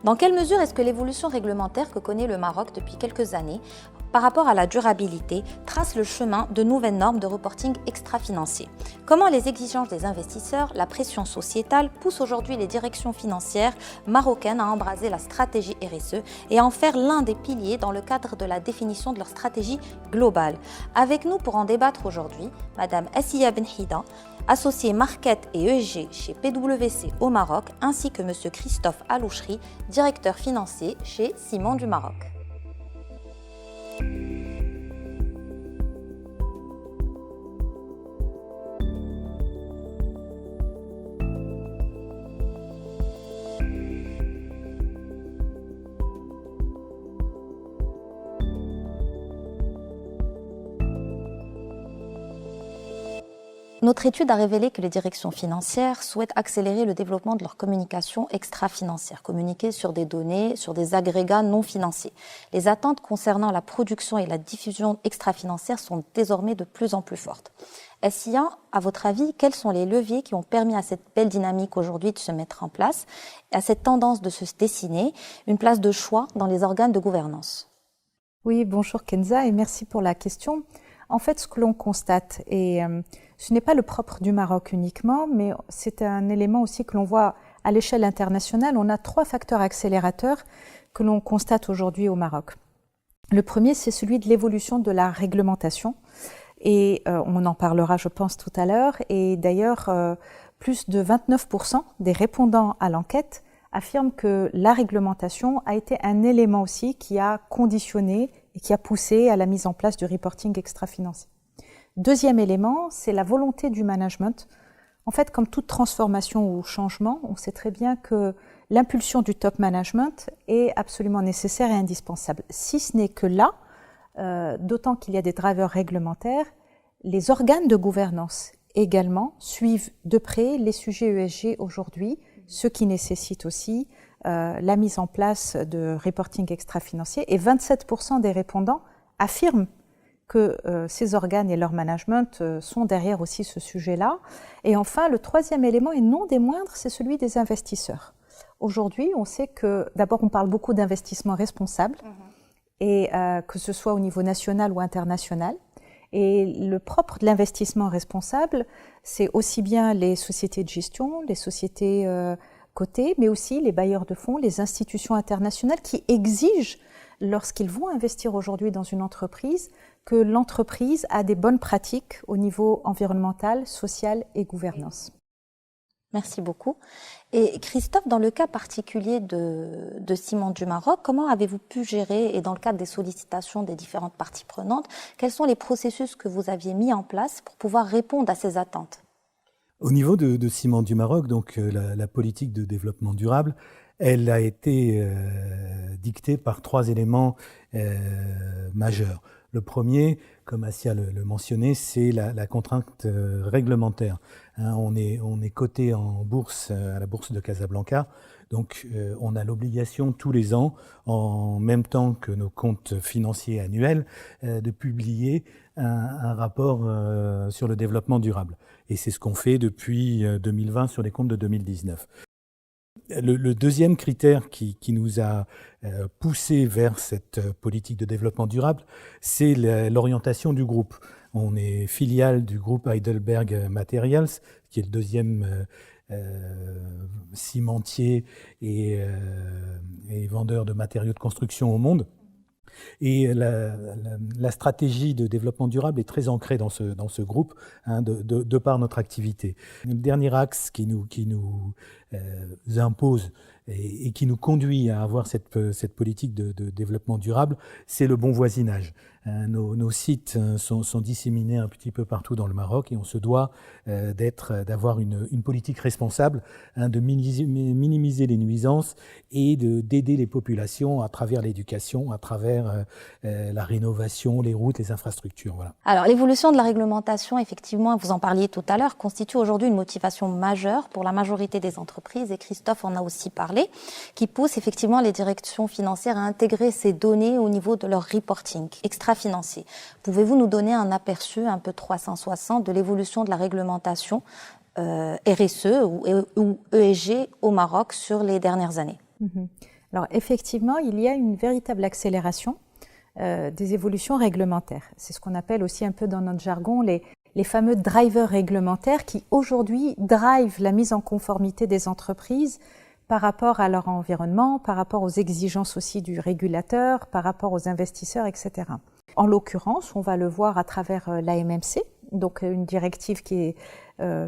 Dans quelle mesure est-ce que l'évolution réglementaire que connaît le Maroc depuis quelques années par rapport à la durabilité trace le chemin de nouvelles normes de reporting extra-financier? Comment les exigences des investisseurs, la pression sociétale poussent aujourd'hui les directions financières marocaines à embraser la stratégie RSE et à en faire l'un des piliers dans le cadre de la définition de leur stratégie globale? Avec nous pour en débattre aujourd'hui, Madame Assia Benhida, associé Market et ESG chez PwC au Maroc, ainsi que Monsieur Christophe Alouchri, directeur financier chez Ciments du Maroc. Notre étude a révélé que les directions financières souhaitent accélérer le développement de leur communication extra-financière, communiquer sur des données, sur des agrégats non financiers. Les attentes concernant la production et la diffusion extra-financière sont désormais de plus en plus fortes. Assia, à votre avis, quels sont les leviers qui ont permis à cette belle dynamique aujourd'hui de se mettre en place, à cette tendance de se dessiner, une place de choix dans les organes de gouvernance? Oui, bonjour Kenza et merci pour la question. En fait, ce que l'on constate, et ce n'est pas le propre du Maroc uniquement, mais c'est un élément aussi que l'on voit à l'échelle internationale. On a 3 facteurs accélérateurs que l'on constate aujourd'hui au Maroc. Le premier, c'est celui de l'évolution de la réglementation. Et on en parlera, je pense, tout à l'heure. Et d'ailleurs, plus de 29% des répondants à l'enquête affirment que la réglementation a été un élément aussi qui a conditionné et qui a poussé à la mise en place du reporting extra-financier. Deuxième élément, c'est la volonté du management. En fait, comme toute transformation ou changement, on sait très bien que l'impulsion du top management est absolument nécessaire et indispensable. Si ce n'est que là, d'autant qu'il y a des drivers réglementaires, les organes de gouvernance également suivent de près les sujets ESG aujourd'hui, ce qui nécessite aussi la mise en place de reporting extra-financier. Et 27% des répondants affirment que ces organes et leur management sont derrière aussi ce sujet-là. Et enfin, le troisième élément, et non des moindres, c'est celui des investisseurs. Aujourd'hui, on sait que, d'abord, on parle beaucoup d'investissement responsable, et que ce soit au niveau national ou international. Et le propre de l'investissement responsable, c'est aussi bien les sociétés de gestion, les sociétés cotées, mais aussi les bailleurs de fonds, les institutions internationales qui exigent, lorsqu'ils vont investir aujourd'hui dans une entreprise, que l'entreprise a des bonnes pratiques au niveau environnemental, social et gouvernance. Merci beaucoup. Et Christophe, dans le cas particulier de Ciments du Maroc, comment avez-vous pu gérer, et dans le cadre des sollicitations des différentes parties prenantes, quels sont les processus que vous aviez mis en place pour pouvoir répondre à ces attentes? Au niveau de Ciments du Maroc, donc la politique de développement durable, elle a été dictée par 3 éléments majeurs. Le premier, comme Assia le mentionnait, c'est la contrainte réglementaire. On est coté en bourse, à la bourse de Casablanca, donc on a l'obligation tous les ans, en même temps que nos comptes financiers annuels, de publier un rapport sur le développement durable. Et c'est ce qu'on fait depuis 2020 sur les comptes de 2019. Le deuxième critère qui nous a poussé vers cette politique de développement durable, c'est l'orientation du groupe. On est filiale du groupe Heidelberg Materials, qui est le deuxième cimentier et vendeur de matériaux de construction au monde. Et la stratégie de développement durable est très ancrée dans ce groupe, de par notre activité. Le dernier axe qui nous impose et qui nous conduit à avoir cette politique de développement durable, c'est le bon voisinage. Nos sites sont disséminés un petit peu partout dans le Maroc et on se doit d'avoir une politique responsable, de minimiser les nuisances et d'aider les populations à travers l'éducation, à travers la rénovation, les routes, les infrastructures. Voilà. Alors, l'évolution de la réglementation, effectivement, vous en parliez tout à l'heure, constitue aujourd'hui une motivation majeure pour la majorité des entreprises, et Christophe en a aussi parlé, qui pousse effectivement les directions financières à intégrer ces données au niveau de leur reporting extra-financier. Pouvez-vous nous donner un aperçu un peu 360 de l'évolution de la réglementation RSE ou ESG au Maroc sur les dernières années? Alors effectivement, il y a une véritable accélération des évolutions réglementaires. C'est ce qu'on appelle aussi un peu dans notre jargon les fameux drivers réglementaires qui aujourd'hui drivent la mise en conformité des entreprises par rapport à leur environnement, par rapport aux exigences aussi du régulateur, par rapport aux investisseurs, etc. En l'occurrence, on va le voir à travers l'AMMC, donc une directive qui est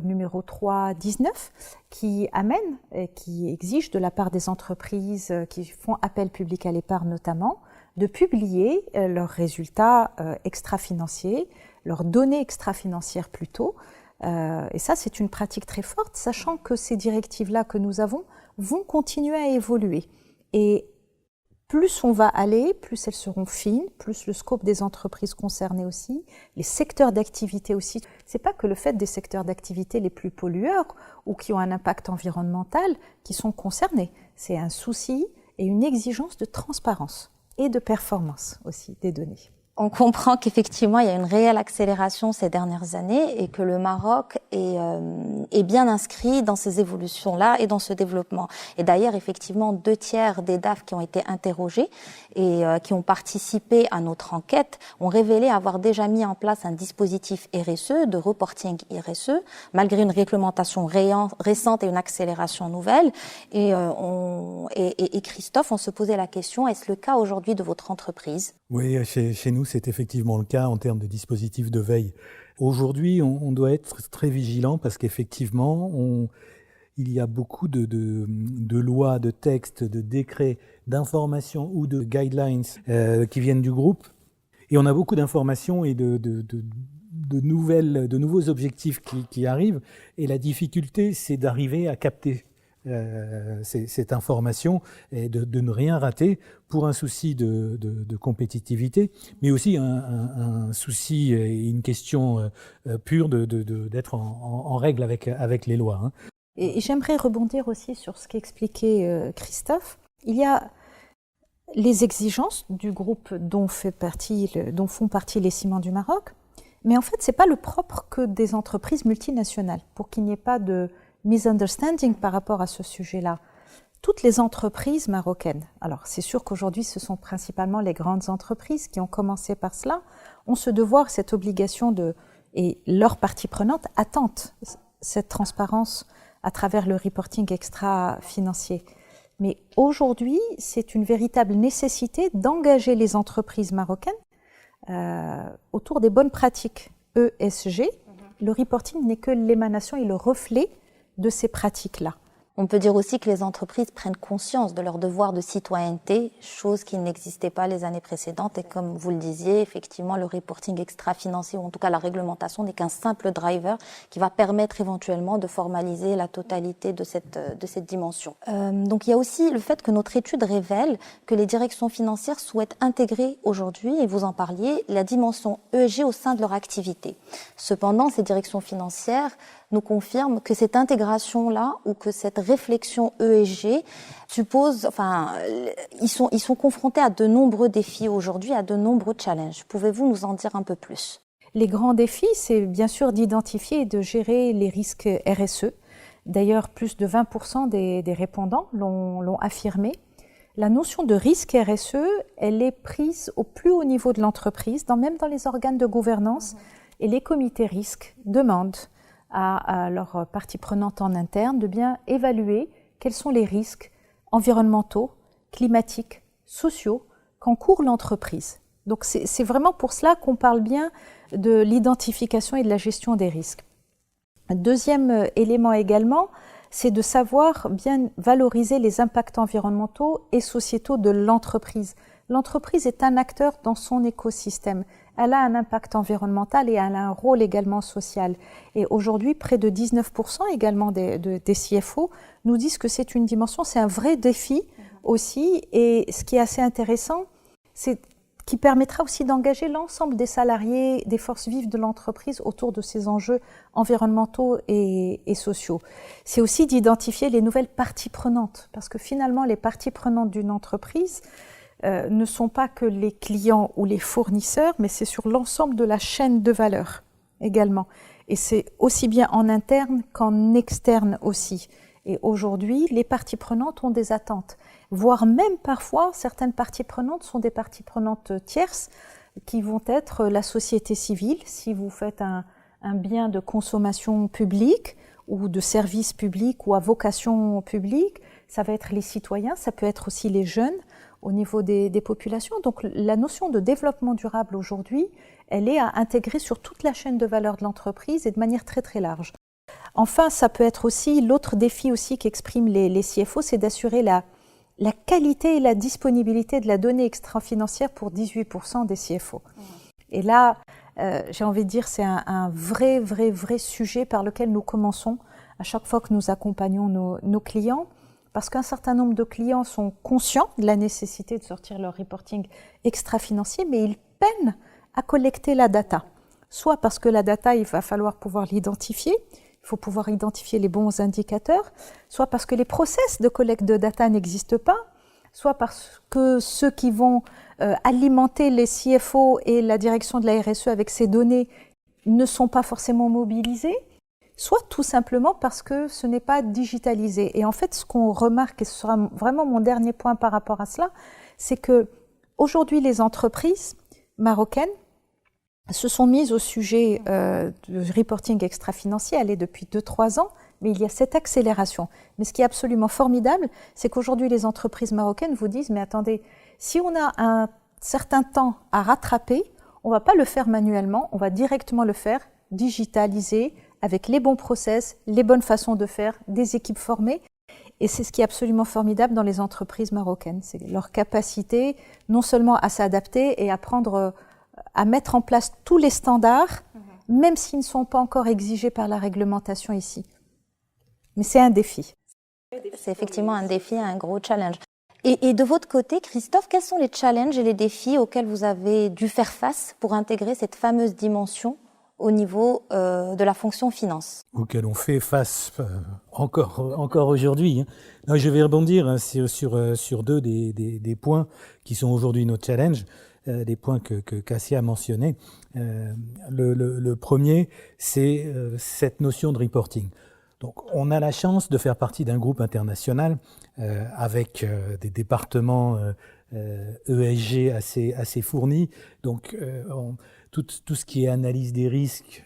numéro 319, qui amène et qui exige de la part des entreprises qui font appel public à l'épargne notamment, de publier leurs résultats extra-financiers, leurs données extra-financières plutôt. Et ça, c'est une pratique très forte, sachant que ces directives-là que nous avons vont continuer à évoluer. Et plus on va aller, plus elles seront fines, plus le scope des entreprises concernées aussi, les secteurs d'activité aussi. C'est pas que le fait des secteurs d'activité les plus pollueurs ou qui ont un impact environnemental qui sont concernés. C'est un souci et une exigence de transparence et de performance aussi des données. On comprend qu'effectivement, il y a une réelle accélération ces dernières années et que le Maroc est bien inscrit dans ces évolutions-là et dans ce développement. Et d'ailleurs, effectivement, 2/3 des DAF qui ont été interrogés et qui ont participé à notre enquête ont révélé avoir déjà mis en place un dispositif RSE, de reporting RSE, malgré une réglementation récente et une accélération nouvelle. Et Christophe, on se posait la question, est-ce le cas aujourd'hui de votre entreprise ? Oui, chez nous, c'est effectivement le cas en termes de dispositifs de veille. Aujourd'hui, on doit être très vigilant parce qu'effectivement, il y a beaucoup de lois, de textes, de décrets, d'informations ou de guidelines qui viennent du groupe. Et on a beaucoup d'informations et de nouveaux objectifs qui arrivent. Et la difficulté, c'est d'arriver à capter cette information et de ne rien rater pour un souci de compétitivité, mais aussi un souci et une question pure d'être en règle avec les lois. Hein. Et j'aimerais rebondir aussi sur ce qu'expliquait Christophe. Il y a les exigences du groupe dont font partie les Ciments du Maroc, mais en fait, ce n'est pas le propre que des entreprises multinationales, pour qu'il n'y ait pas de misunderstanding par rapport à ce sujet-là. Toutes les entreprises marocaines, alors c'est sûr qu'aujourd'hui ce sont principalement les grandes entreprises qui ont commencé par cela, ont ce devoir, cette obligation et leurs parties prenantes attendent cette transparence à travers le reporting extra-financier. Mais aujourd'hui, c'est une véritable nécessité d'engager les entreprises marocaines autour des bonnes pratiques ESG. Le reporting n'est que l'émanation et le reflet de ces pratiques-là. On peut dire aussi que les entreprises prennent conscience de leur devoir de citoyenneté, chose qui n'existait pas les années précédentes. Et comme vous le disiez, effectivement, le reporting extra-financier, ou en tout cas la réglementation, n'est qu'un simple driver qui va permettre éventuellement de formaliser la totalité de cette dimension. Donc il y a aussi le fait que notre étude révèle que les directions financières souhaitent intégrer aujourd'hui, et vous en parliez, la dimension ESG au sein de leur activité. Cependant, ces directions financières nous confirment que cette intégration-là ou que cette réflexion ESG suppose, ils sont confrontés à de nombreux défis aujourd'hui, à de nombreux challenges. Pouvez-vous nous en dire un peu plus ? Les grands défis, c'est bien sûr d'identifier et de gérer les risques RSE. D'ailleurs, plus de 20% des répondants l'ont affirmé. La notion de risque RSE, elle est prise au plus haut niveau de l'entreprise, même dans les organes de gouvernance, et les comités risques demandent à leurs parties prenantes en interne de bien évaluer quels sont les risques environnementaux, climatiques, sociaux qu'encourt l'entreprise. Donc c'est vraiment pour cela qu'on parle bien de l'identification et de la gestion des risques. Un deuxième élément également, c'est de savoir bien valoriser les impacts environnementaux et sociétaux de l'entreprise. L'entreprise est un acteur dans son écosystème. Elle a un impact environnemental et elle a un rôle également social. Et aujourd'hui, près de 19% également des CFO nous disent que c'est une dimension, c'est un vrai défi aussi. Et ce qui est assez intéressant, c'est qui permettra aussi d'engager l'ensemble des salariés, des forces vives de l'entreprise autour de ces enjeux environnementaux et sociaux. C'est aussi d'identifier les nouvelles parties prenantes, parce que finalement, les parties prenantes d'une entreprise ne sont pas que les clients ou les fournisseurs, mais c'est sur l'ensemble de la chaîne de valeur également. Et c'est aussi bien en interne qu'en externe aussi. Et aujourd'hui, les parties prenantes ont des attentes, voire même parfois, certaines parties prenantes sont des parties prenantes tierces qui vont être la société civile. Si vous faites un bien de consommation publique ou de service public ou à vocation publique, ça va être les citoyens, ça peut être aussi les jeunes au niveau des populations. Donc la notion de développement durable aujourd'hui, elle est à intégrer sur toute la chaîne de valeur de l'entreprise et de manière très très large. Enfin, ça peut être aussi, l'autre défi aussi qu'expriment les CFO, c'est d'assurer la qualité et la disponibilité de la donnée extra-financière pour 18% des CFO. Et là, j'ai envie de dire, c'est un vrai sujet par lequel nous commençons à chaque fois que nous accompagnons nos clients, parce qu'un certain nombre de clients sont conscients de la nécessité de sortir leur reporting extra-financier, mais ils peinent à collecter la data. Soit parce que la data, il va falloir pouvoir l'identifier, il faut pouvoir identifier les bons indicateurs, soit parce que les process de collecte de data n'existent pas, soit parce que ceux qui vont alimenter les CFO et la direction de la RSE avec ces données ne sont pas forcément mobilisés, soit tout simplement parce que ce n'est pas digitalisé. Et en fait, ce qu'on remarque, et ce sera vraiment mon dernier point par rapport à cela, c'est que aujourd'hui les entreprises marocaines se sont mises au sujet du reporting extra-financier, elle est depuis 2-3 ans, mais il y a cette accélération. Mais ce qui est absolument formidable, c'est qu'aujourd'hui les entreprises marocaines vous disent « mais attendez, si on a un certain temps à rattraper, on ne va pas le faire manuellement, on va directement le faire digitalisé, avec les bons process, les bonnes façons de faire, des équipes formées. » Et c'est ce qui est absolument formidable dans les entreprises marocaines, c'est leur capacité non seulement à s'adapter et à mettre en place tous les standards, même s'ils ne sont pas encore exigés par la réglementation ici. Mais c'est un défi. C'est effectivement un défi, un gros challenge. Et de votre côté, Christophe, quels sont les challenges et les défis auxquels vous avez dû faire face pour intégrer cette fameuse dimension au niveau de la fonction finance? Auquel on fait face encore aujourd'hui. Non, je vais rebondir sur deux des points qui sont aujourd'hui nos challenges, des points que Cassia a mentionnés. Le premier, c'est cette notion de reporting. Donc, on a la chance de faire partie d'un groupe international avec des départements ESG assez fournis. Donc, tout ce qui est analyse des risques,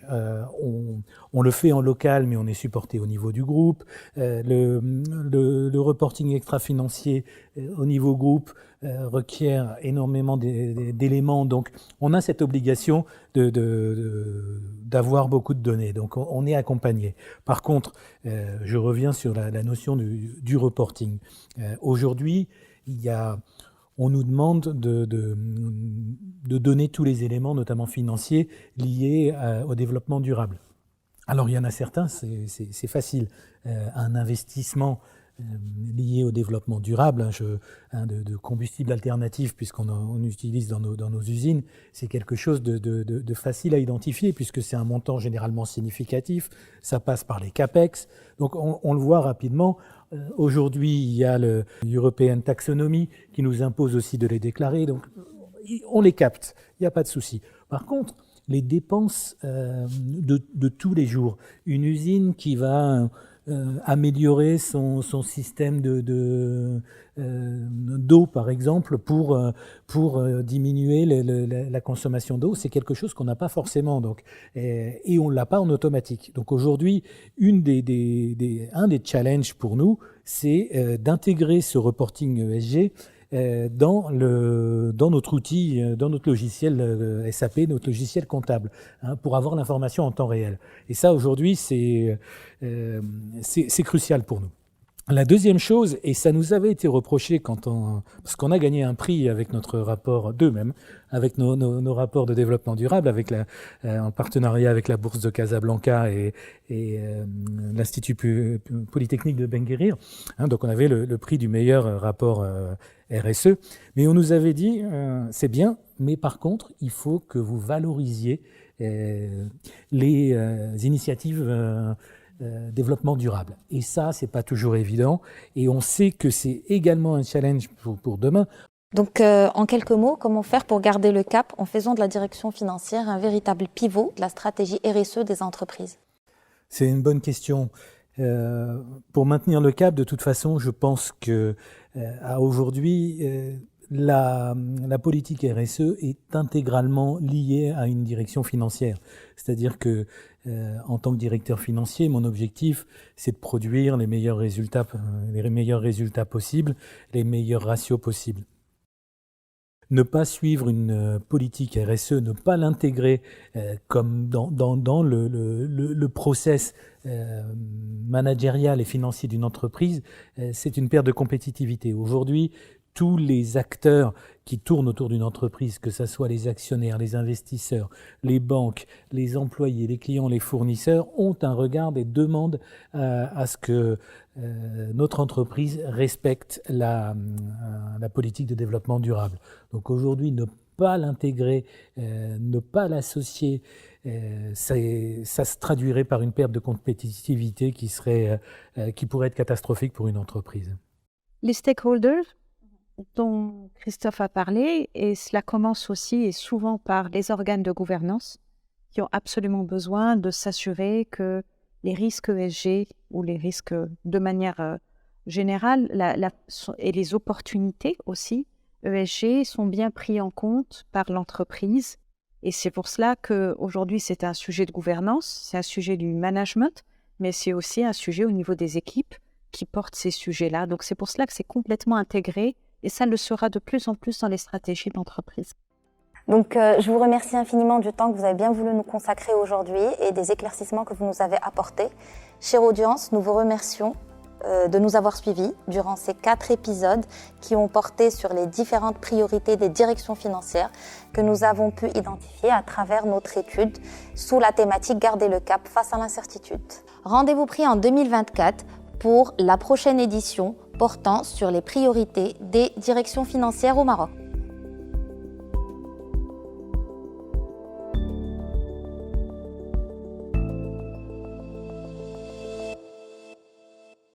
on le fait en local, mais on est supporté au niveau du groupe. Le reporting extra-financier au niveau groupe requiert énormément d'éléments. Donc, on a cette obligation d'avoir beaucoup de données. Donc, on est accompagné. Par contre, je reviens sur la notion du reporting. Aujourd'hui, on nous demande de donner tous les éléments, notamment financiers, liés au développement durable. Alors, il y en a certains, c'est facile. Un investissement lié au développement durable, de combustibles alternatifs, puisqu'on utilise dans nos usines, c'est quelque chose de facile à identifier, puisque c'est un montant généralement significatif. Ça passe par les CAPEX. Donc, on le voit rapidement. Aujourd'hui, il y a le European Taxonomy qui nous impose aussi de les déclarer. Donc, on les capte. Il n'y a pas de souci. Par contre, les dépenses de tous les jours, une usine qui va améliorer son système d'eau, par exemple, pour diminuer la consommation d'eau, c'est quelque chose qu'on n'a pas forcément, donc, et on ne l'a pas en automatique. Donc aujourd'hui, un des challenges pour nous, c'est d'intégrer ce reporting ESG dans notre outil, dans notre logiciel SAP, notre logiciel comptable, pour avoir l'information en temps réel. Et ça, aujourd'hui, c'est crucial pour nous. La deuxième chose, et ça nous avait été reproché parce qu'on a gagné un prix avec notre rapport d'eux-mêmes, avec nos rapports de développement durable, en partenariat avec la Bourse de Casablanca et l'Institut Polytechnique de Ben Guerir. Donc on avait le prix du meilleur rapport RSE, mais on nous avait dit c'est bien, mais par contre il faut que vous valorisiez les initiatives développement durable. Et ça, c'est pas toujours évident. Et on sait que c'est également un challenge pour demain. Donc, en quelques mots, comment faire pour garder le cap en faisant de la direction financière un véritable pivot de la stratégie RSE des entreprises? C'est une bonne question. Pour maintenir le cap, de toute façon, je pense que à aujourd'hui, la politique RSE est intégralement liée à une direction financière. C'est-à-dire que, en tant que directeur financier, mon objectif, c'est de produire les meilleurs résultats possibles, les meilleurs ratios possibles. Ne pas suivre une politique RSE, ne pas l'intégrer comme dans le process managérial et financier d'une entreprise, c'est une perte de compétitivité. Aujourd'hui, tous les acteurs qui tournent autour d'une entreprise, que ce soit les actionnaires, les investisseurs, les banques, les employés, les clients, les fournisseurs, ont un regard et demandent à ce que notre entreprise respecte la politique de développement durable. Donc aujourd'hui, ne pas l'intégrer, ne pas l'associer, ça se traduirait par une perte de compétitivité qui pourrait être catastrophique pour une entreprise. Les stakeholders dont Christophe a parlé, et cela commence aussi et souvent par les organes de gouvernance qui ont absolument besoin de s'assurer que les risques ESG ou les risques de manière générale et les opportunités aussi ESG sont bien pris en compte par l'entreprise. Et c'est pour cela qu'aujourd'hui, c'est un sujet de gouvernance, c'est un sujet du management, mais c'est aussi un sujet au niveau des équipes qui portent ces sujets-là. Donc c'est pour cela que c'est complètement intégré et ça le sera de plus en plus dans les stratégies d'entreprise. Donc je vous remercie infiniment du temps que vous avez bien voulu nous consacrer aujourd'hui et des éclaircissements que vous nous avez apportés. Chère audience, nous vous remercions de nous avoir suivis durant ces 4 épisodes qui ont porté sur les différentes priorités des directions financières que nous avons pu identifier à travers notre étude sous la thématique « Garder le cap face à l'incertitude ». Rendez-vous pris en 2024 pour la prochaine édition portant sur les priorités des directions financières au Maroc.